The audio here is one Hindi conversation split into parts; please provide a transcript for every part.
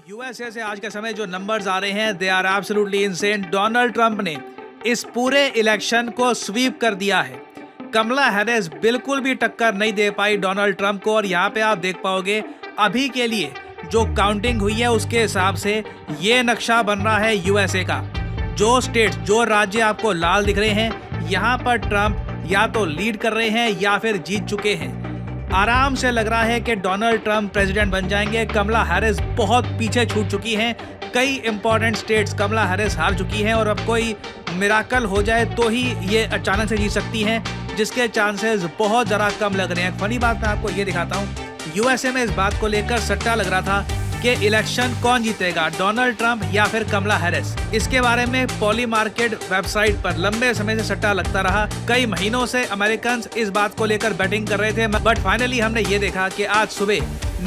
यूएसए से आज के समय जो नंबर्स आ रहे हैं they are absolutely insane. Donald Trump ने इस पूरे इलेक्शन को स्वीप कर दिया है। कमला हैरिस बिल्कुल भी टक्कर नहीं दे पाई डोनाल्ड ट्रंप को। और यहाँ पे आप देख पाओगे अभी के लिए जो काउंटिंग हुई है उसके हिसाब से ये नक्शा बन रहा है यूएसए का। जो स्टेट जो राज्य आपको लाल दिख रहे हैं यहाँ पर ट्रंप या तो लीड कर रहे हैं या फिर जीत चुके हैं। आराम से लग रहा है कि डोनाल्ड ट्रंप प्रेसिडेंट बन जाएंगे। कमला हैरिस बहुत पीछे छूट चुकी हैं। कई इंपॉर्टेंट स्टेट्स कमला हैरिस हार चुकी हैं और अब कोई मिराकल हो जाए तो ही ये अचानक से जीत सकती हैं, जिसके चांसेस बहुत ज़रा कम लग रहे हैं। फनी बात मैं आपको ये दिखाता हूँ, यूएसए में इस बात को लेकर सट्टा लग रहा था कि इलेक्शन कौन जीतेगा, डोनाल्ड ट्रंप या फिर कमला हैरिस। इसके बारे में पॉली मार्केट वेबसाइट पर लंबे समय से सट्टा लगता रहा। कई महीनों से अमेरिकन इस बात को लेकर बैटिंग कर रहे थे, बट फाइनली हमने ये देखा कि आज सुबह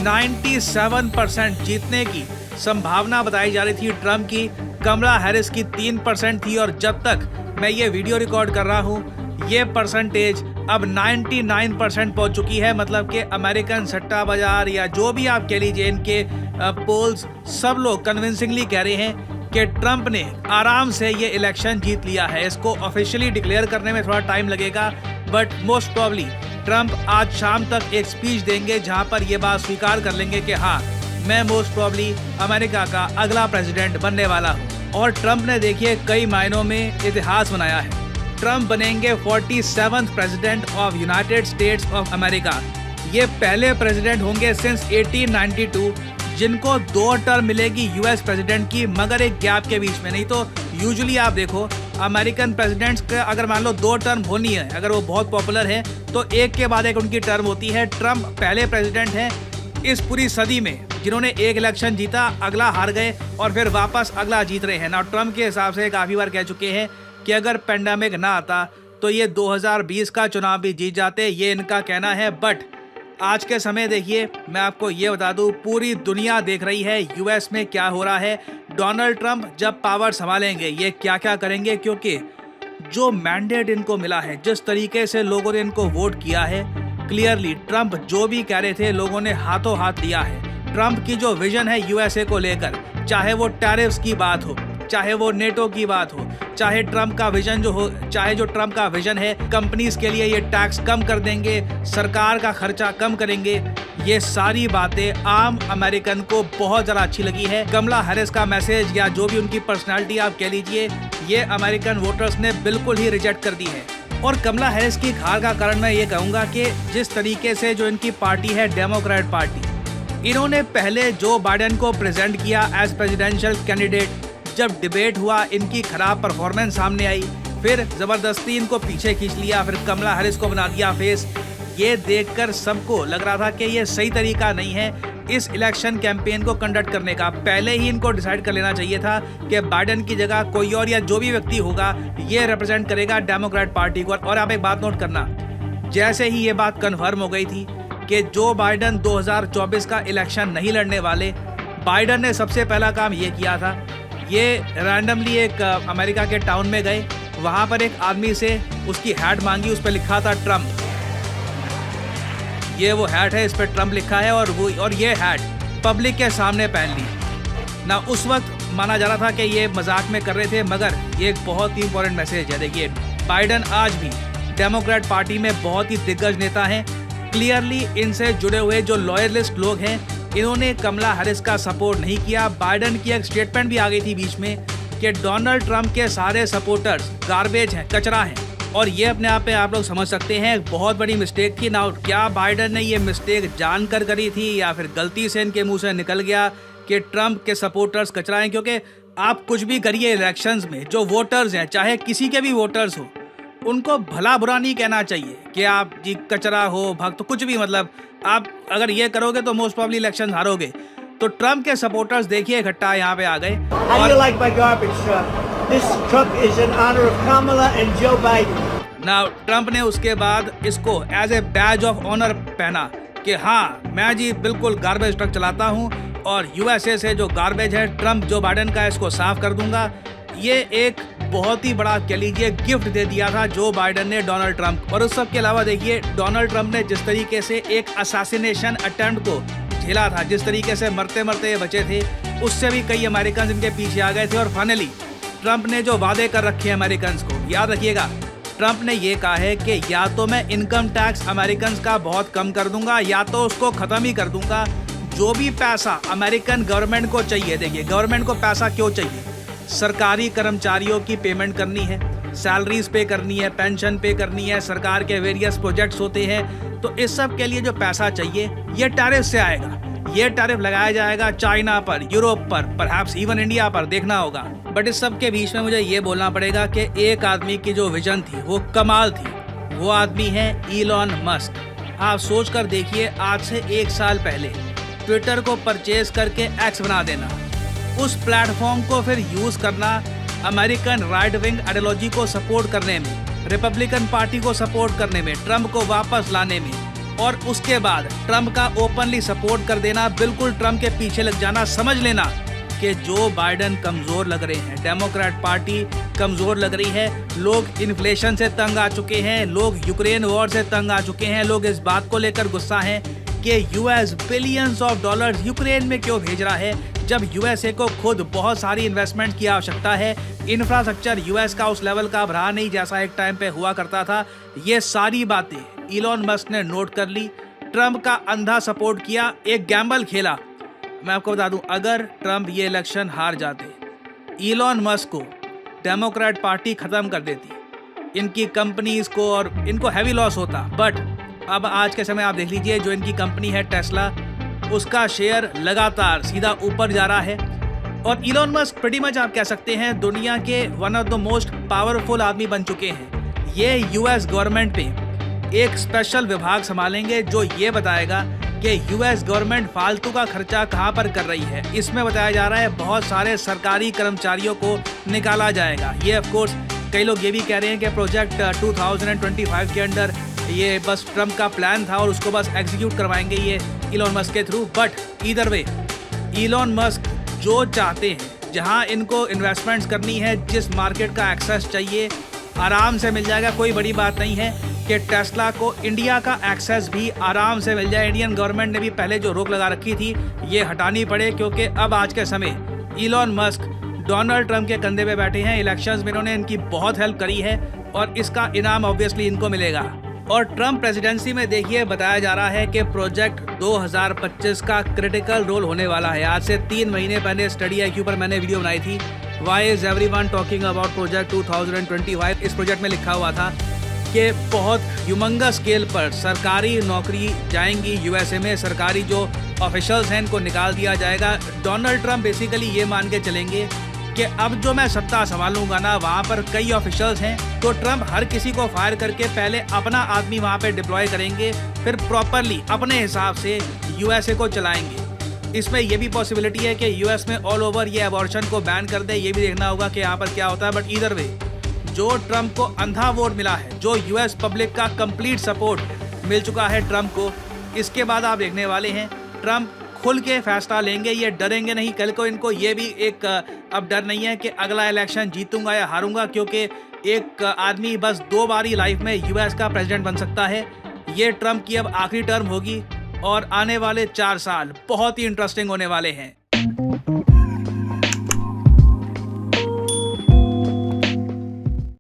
97% जीतने की संभावना बताई जा रही थी ट्रंप की। कमला हैरिस की 3% थी और जब तक मैं ये वीडियो रिकॉर्ड कर रहा हूँ ये परसेंटेज अब 99% पहुंच चुकी है। मतलब कि अमेरिकन सट्टा बाजार या जो भी आप कह लीजिए, इनके पोल्स सब लोग कन्विंसिंगली कह रहे हैं कि ट्रंप ने आराम से ये इलेक्शन जीत लिया है। इसको ऑफिशियली डिक्लेयर करने में थोड़ा टाइम लगेगा, बट मोस्ट प्रॉब्ली ट्रंप आज शाम तक एक स्पीच देंगे जहां पर ये बात स्वीकार कर लेंगे कि हाँ, मैं मोस्ट प्रॉब्ली अमेरिका का अगला प्रेसिडेंट बनने वाला हूँ। और ट्रंप ने देखिए कई मायनों में इतिहास बनाया है। ट्रंप बनेंगे 47th president of United states of America. ये पहले प्रेसिडेंट होंगे सिंस 1892 जिनको 2 टर्म मिलेगी यूएस प्रेसिडेंट की, मगर एक गैप के बीच में। नहीं तो यूजुअली आप देखो अमेरिकन प्रेसिडेंट्स का अगर मान लो 2 टर्म होनी है, अगर वो बहुत पॉपुलर है तो एक के बाद एक उनकी टर्म होती है। ट्रंप पहले प्रेसिडेंट हैं इस पूरी सदी में जिन्होंने एक इलेक्शन जीता, अगला हार गए और फिर वापस अगला जीत रहे हैं ना। ट्रंप के हिसाब से काफ़ी बार कह चुके हैं कि अगर पेंडेमिक ना आता तो ये 2020 का चुनाव भी जीत जाते, ये इनका कहना है। बट आज के समय देखिए मैं आपको ये बता दूं, पूरी दुनिया देख रही है यूएस में क्या हो रहा है। डोनाल्ड ट्रंप जब पावर संभालेंगे ये क्या क्या करेंगे, क्योंकि जो मैंडेट इनको मिला है, जिस तरीके से लोगों ने इनको वोट किया है, क्लियरली ट्रंप जो भी कह रहे थे लोगों ने हाथों हाथ दिया है। ट्रंप की जो विजन है यूएसए को लेकर, चाहे वो टैरिफ्स की बात हो, चाहे वो नेटो की बात हो, चाहे ट्रंप का विजन जो ट्रंप का विजन है कंपनीज के लिए ये टैक्स कम कर देंगे, सरकार का खर्चा कम करेंगे, ये सारी बातें आम अमेरिकन को बहुत ज़्यादा अच्छी लगी है। कमला हैरिस का मैसेज या जो भी उनकी पर्सनालिटी आप कह लीजिए, ये अमेरिकन वोटर्स ने बिल्कुल ही रिजेक्ट कर दी है। और कमला हैरिस की हार का कारण मैं ये कहूँगा कि जिस तरीके से जो इनकी पार्टी है डेमोक्रेट पार्टी, इन्होंने पहले जो बाइडेन को प्रेजेंट किया एज प्रेसिडेंशियल कैंडिडेट, जब डिबेट हुआ इनकी खराब परफॉर्मेंस सामने आई, फिर ज़बरदस्ती इनको पीछे खींच लिया, फिर कमला हैरिस को बना दिया फेस। ये देखकर सबको लग रहा था कि ये सही तरीका नहीं है इस इलेक्शन कैंपेन को कंडक्ट करने का। पहले ही इनको डिसाइड कर लेना चाहिए था कि बाइडेन की जगह कोई और या जो भी व्यक्ति होगा ये रिप्रेजेंट करेगा डेमोक्रेट पार्टी को। और आप एक बात नोट करना, जैसे ही ये बात कन्फर्म हो गई थी कि जो बाइडेन 2024 का इलेक्शन नहीं लड़ने वाले, बाइडेन ने सबसे पहला काम ये किया था, ये रैंडमली एक अमेरिका के टाउन में गए, वहाँ पर एक आदमी से उसकी हैट मांगी, उस पर लिखा था ट्रंप। ये वो हैट है, इस पर ट्रंप लिखा है और ये हैट पब्लिक के सामने पहन ली ना। उस वक्त माना जा रहा था कि ये मजाक में कर रहे थे, मगर ये एक बहुत ही इंपॉर्टेंट मैसेज है। देखिए बाइडेन आज भी डेमोक्रेट पार्टी में बहुत ही दिग्गज नेता हैं। क्लियरली इनसे जुड़े हुए जो लॉयलिस्ट लोग हैं इन्होंने कमला हैरिस का सपोर्ट नहीं किया। बाइडेन की एक स्टेटमेंट भी आ गई थी बीच में कि डोनाल्ड ट्रंप के सारे सपोर्टर्स गार्बेज हैं, कचरा हैं। और ये अपने आप में आप लोग समझ सकते हैं बहुत बड़ी मिस्टेक थी ना। क्या बाइडेन ने ये मिस्टेक जानकर करी थी या फिर गलती से इनके मुंह से निकल गया कि ट्रंप के सपोर्टर्स कचरा हैं? क्योंकि आप कुछ भी करिए इलेक्शंस में, जो वोटर्स हैं चाहे किसी के भी वोटर्स हो, उनको भला बुरा नहीं कहना चाहिए कि आप जी कचरा हो, भक्त, तो कुछ भी। मतलब आप अगर ये करोगे तो मोस्ट प्रॉब्ली इलेक्शन हारोगे। तो ट्रंप के सपोर्टर्स देखिए इकट्ठा यहाँ पे आ गए। नाउ ट्रंप ने उसके बाद इसको as a badge of honour पहना कि हाँ, मैं जी बिल्कुल गार्बेज ट्रक चलाता हूँ और यूएसए से जो गार्बेज है ट्रंप जो बाइडेन का, इसको साफ कर दूंगा। ये एक बहुत ही बड़ा कह लीजिए गिफ्ट दे दिया था जो बाइडेन ने डोनाल्ड ट्रंप। और उस सब के अलावा देखिए डोनाल्ड ट्रंप ने जिस तरीके से एक असैसिनेशन अटेम्प्ट को झेला था, जिस तरीके से मरते मरते ये बचे थे, उससे भी कई अमेरिकन इनके पीछे आ गए थे। और फाइनली ट्रंप ने जो वादे कर रखे हैं अमेरिकन को, याद रखिएगा, ट्रंप ने ये कहा है कि या तो मैं इनकम टैक्स अमेरिकन का बहुत कम कर दूंगा या तो उसको ख़त्म ही कर दूंगा। जो भी पैसा अमेरिकन गवर्नमेंट को चाहिए, देखिए गवर्नमेंट को पैसा क्यों चाहिए, सरकारी कर्मचारियों की पेमेंट करनी है, सैलरीज पे करनी है, पेंशन पे करनी है, सरकार के वेरियस प्रोजेक्ट्स होते हैं, तो इस सब के लिए जो पैसा चाहिए ये टैरिफ से आएगा। ये टैरिफ लगाया जाएगा चाइना पर, यूरोप पर, परहैप्स इवन इंडिया पर, देखना होगा। बट इस सब के बीच में मुझे ये बोलना पड़ेगा कि एक आदमी की जो विजन थी वो कमाल थी। वो आदमी है इलॉन मस्क। आप सोच कर देखिए, आज से 1 साल पहले ट्विटर को परचेज करके एक्स बना देना, उस प्लेटफॉर्म को फिर यूज करना अमेरिकन राइट विंग आइडियोलॉजी को सपोर्ट करने में, रिपब्लिकन पार्टी को सपोर्ट करने में, ट्रंप को वापस लाने में, और उसके बाद ट्रंप का ओपनली सपोर्ट कर देना, बिल्कुल ट्रंप के पीछे लग जाना। समझ लेना कि जो बाइडेन कमजोर लग रहे हैं, डेमोक्रेट पार्टी कमजोर लग रही है, लोग इन्फ्लेशन से तंग आ चुके हैं, लोग यूक्रेन वॉर से तंग आ चुके हैं, लोग इस बात को लेकर गुस्सा हैं कि US billions of dollars Ukraine में क्यों भेज रहा है, जब यूएसए को खुद बहुत सारी इन्वेस्टमेंट की आवश्यकता है। इंफ्रास्ट्रक्चर यूएस का उस लेवल का अब रहा नहीं जैसा एक टाइम पे हुआ करता था। ये सारी बातें इलॉन मस्क ने नोट कर ली, ट्रंप का अंधा सपोर्ट किया, एक गैम्बल खेला। मैं आपको बता दूं, अगर ट्रंप ये इलेक्शन हार जाते, इलॉन मस्क को डेमोक्रेट पार्टी खत्म कर देती, इनकी कंपनीज को और इनको हैवी लॉस होता। बट अब आज के समय आप देख लीजिए, जो इनकी कंपनी है टेस्ला, उसका शेयर लगातार सीधा ऊपर जा रहा है। और इलॉन मस्क प्रीटी मच आप कह सकते हैं दुनिया के one of the most powerful आदमी बन चुके हैं। ये यूएस गवर्नमेंट पे एक स्पेशल विभाग संभालेंगे जो ये बताएगा कि यूएस गवर्नमेंट फालतू का खर्चा कहाँ पर कर रही है। इसमें बताया जा रहा है बहुत सारे सरकारी कर्मचारियों को निकाला जाएगा। ये ऑफ कोर्स कई लोग ये भी कह रहे हैं कि प्रोजेक्ट 2025 के अंडर ये बस ट्रंप का प्लान था और उसको बस एग्जीक्यूट करवाएंगे ये इलॉन मस्क के through. But either way Elon Musk जो चाहते हैं, जहां इनको इन्वेस्टमेंट्स करनी है, जिस मार्केट का एक्सेस चाहिए, आराम से मिल जाएगा। कोई बड़ी बात नहीं है कि टेस्ला को इंडिया का एक्सेस भी आराम से मिल जाए। इंडियन गवर्नमेंट ने भी पहले जो रोक लगा रखी थी ये हटानी पड़े, क्योंकि अब आज के समय इलॉन मस्क डोनाल्ड ट्रंप के कंधे पे बैठे हैं। इलेक्शंस में इन्होंने इनकी बहुत हेल्प करी है और इसका इनाम ऑब्वियसली इनको मिलेगा। और ट्रंप प्रेसिडेंसी में देखिए बताया जा रहा है कि प्रोजेक्ट 2025 का क्रिटिकल रोल होने वाला है। आज से 3 महीने पहले स्टडी IQ पर मैंने वीडियो बनाई थी, why is everyone talking about project 2025। इस प्रोजेक्ट में लिखा हुआ था कि बहुत ह्यूमंगस स्केल पर सरकारी नौकरी जाएंगी यूएसए में, सरकारी जो ऑफिशियल्स हैं इनको निकाल दिया जाएगा। डोनाल्ड ट्रंप बेसिकली ये मान के चलेंगे कि अब जो मैं सत्ता संभालूंगा ना, वहाँ पर कई ऑफिशियल्स हैं, तो ट्रंप हर किसी को फायर करके पहले अपना आदमी वहाँ पे डिप्लॉय करेंगे, फिर प्रॉपरली अपने हिसाब से यूएसए को चलाएंगे। इसमें यह भी पॉसिबिलिटी है कि यूएस में ऑल ओवर ये अबॉर्शन को बैन कर दे। ये भी देखना होगा कि यहाँ पर क्या होता है। बट ईदर वे जो ट्रंप को अंधा वोट मिला है, जो यूएस पब्लिक का कंप्लीट सपोर्ट मिल चुका है ट्रंप को, इसके बाद आप देखने वाले हैं ट्रंप खुल के फैसला लेंगे। ये डरेंगे नहीं। कल को इनको ये भी एक अब डर नहीं है कि अगला इलेक्शन जीतूंगा या हारूंगा, क्योंकि एक आदमी बस 2 बार ही लाइफ में यूएस का प्रेसिडेंट बन सकता है। ये ट्रंप की अब आखिरी टर्म होगी और आने वाले 4 साल बहुत ही इंटरेस्टिंग होने वाले हैं।